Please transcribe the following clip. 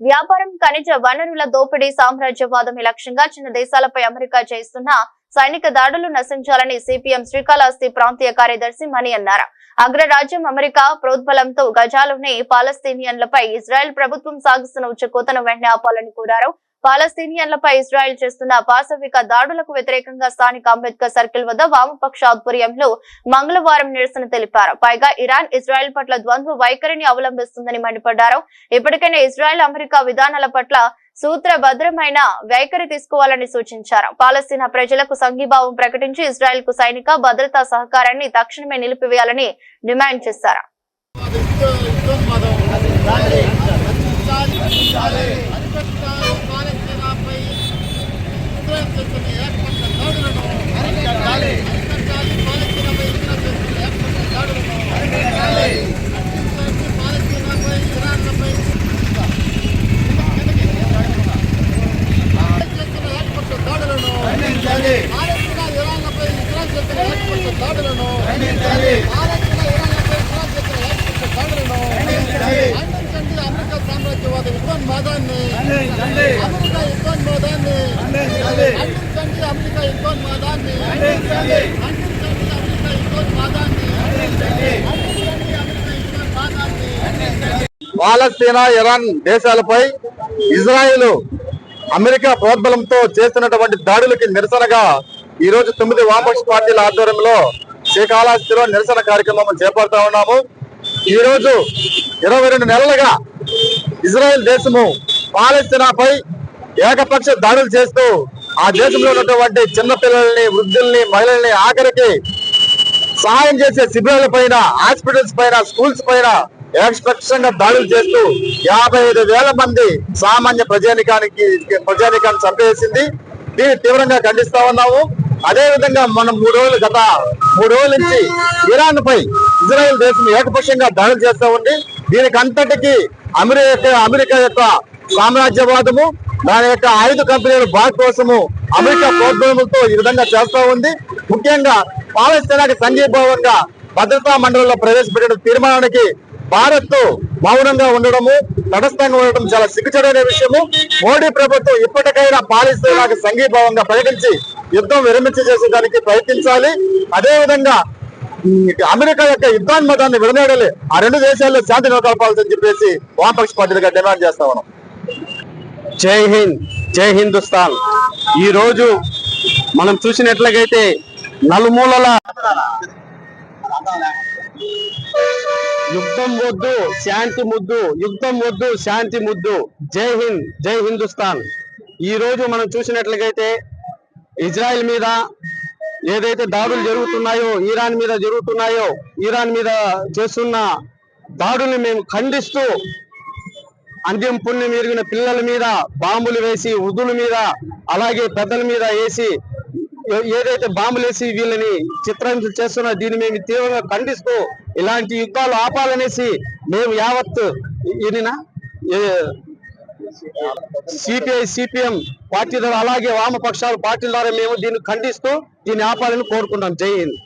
వ్యాపారం, ఖనిజ వనరుల దోపిడీ, సామ్రాజ్యవాదం లక్ష్యంగా చిన్న దేశాలపై అమెరికా చేస్తున్న సైనిక దాడులు నశించాలని సిపిఎం శ్రీకాళహస్తి ప్రాంతీయ కార్యదర్శి మణి అన్నారు. అగ్రరాజ్యం అమెరికా ప్రోద్బలంతో గజాలోని పాలస్తీనియన్లపై ఇజ్రాయెల్ ప్రభుత్వం సాగిస్తున్న ఉచ్చకోతను వెంటనే ఆపాలని కోరారు. పాలస్తీనియన్లపై ఇజ్రాయెల్ చేస్తున్న పాశవిక దాడులకు వ్యతిరేకంగా స్థానిక అంబేద్కర్ సర్కిల్ వద్ద వామపక్ష ఆధ్వర్యంలో మంగళవారం నిరసన తెలిపారు. పైగా ఇరాన్ ఇజ్రాయెల్ పట్ల ద్వంద్వ వైఖరిని అవలంబిస్తుందని మండిపడ్డారు. ఇప్పటికైనా ఇజ్రాయెల్ అమెరికా విధానాల పట్ల సూత్రభద్రమైన వైఖరి తీసుకోవాలని సూచించారు. పాలస్తీనా ప్రజలకు సంఘీభావం ప్రకటించి ఇజ్రాయెల్ కు సైనిక భద్రతా సహకారాన్ని తక్షణమే నిలిపివేయాలని డిమాండ్ చేశారు. పాలస్తీనా, ఇరాన్ దేశాలపై ఇజ్రాయెల్ అమెరికా ప్రోద్బలంతో చేస్తున్నటువంటి దాడులకి నిరసనగా ఈ రోజు 9 వామపక్ష పార్టీల ఆధ్వర్యంలో శ్రీకాళహస్తిలో నిరసన కార్యక్రమం చేపడతా ఉన్నాము. ఈ రోజు 22 నెలలుగా ఇజ్రాయెల్ దేశము పాలస్తీనాపై ఏకపక్ష దాడులు చేస్తూ ఆ దేశంలో ఉన్నటువంటి చిన్నపిల్లల్ని, వృద్ధుల్ని, మహిళల్ని, ఆఖరికి సహాయం చేసే శిబిరాల పైన, హాస్పిటల్స్ పైన, స్కూల్స్ పైన ఏకపక్షంగా దాడులు చేస్తూ 55,000 మంది సామాన్య ప్రజానికాన్ని చంపేసింది. దీన్ని తీవ్రంగా ఖండిస్తా ఉన్నాము. అదే విధంగా మనం గత 3 రోజుల నుంచి ఇరాన్ పై ఇజ్రాయెల్ దేశం ఏకపక్షంగా దాడులు చేస్తూ ఉంది. దీనికి అంతటికీ అమెరికా యొక్క సామ్రాజ్యవాదము, దాని యొక్క ఆయుధ కంపెనీల బాగు కోసము అమెరికా ప్రోద్బలంతో ఈ విధంగా చేస్తూ ఉంది. ముఖ్యంగా పాలస్తీనాకి సంఘీభావంగా భద్రతా మండలిలో ప్రవేశపెట్టిన తీర్మానానికి భారత్ మౌనంగా ఉండడము, తటస్థంగా ఉండడం చాలా సిగ్గుచేటైన విషయము. మోడీ ప్రభుత్వం ఇప్పటికైనా పాలస్తీనాకి సంఘీభావంగా ప్రకటించి యుద్ధం విరమించేసేదానికి ప్రయత్నించాలి. అదేవిధంగా అమెరికా యొక్క యుద్ధాన్మతాన్ని విడనాడాలి. ఆ 2 దేశాల్లో శాంతి నెలకొల్పాలని చెప్పేసి వామపక్ష పార్టీలుగా డిమాండ్ చేస్తా ఉన్నాం. జై హింద్, జై హిందుస్థాన్. ఈ రోజు మనం చూసినట్లయితే నలుమూలల యుద్ధం వద్దు శాంతి ముద్దు, యుద్ధం వద్దు శాంతి ముద్దు. జై హింద్, జై హిందుస్థాన్. ఈ రోజు మనం చూసినట్లయితే ఇజ్రాయెల్ మీద ఏదైతే దాడులు జరుగుతున్నాయో, ఇరాన్ మీద జరుగుతున్నాయో, ఇరాన్ మీద చేస్తున్న దాడుల్ని మేము ఖండిస్తూ అంత్యం పుణ్యం ఎరిగిన పిల్లల మీద బాంబులు వేసి, వృద్ధుల మీద, అలాగే పెద్దల మీద వేసి, ఏదైతే బాంబులు వేసి వీళ్ళని చిత్రహింసలు చేస్తున్నా దీన్ని మేము తీవ్రంగా ఖండిస్తూ ఇలాంటి యుద్ధాలు ఆపాలనేసి మేము యావత్ సిపిఐ, సిపిఎం పార్టీ ద్వారా, అలాగే వామపక్షాల పార్టీల ద్వారా మేము దీన్ని ఖండిస్తూ దీన్ని ఆపాలని కోరుకుంటాం. జై హింద్.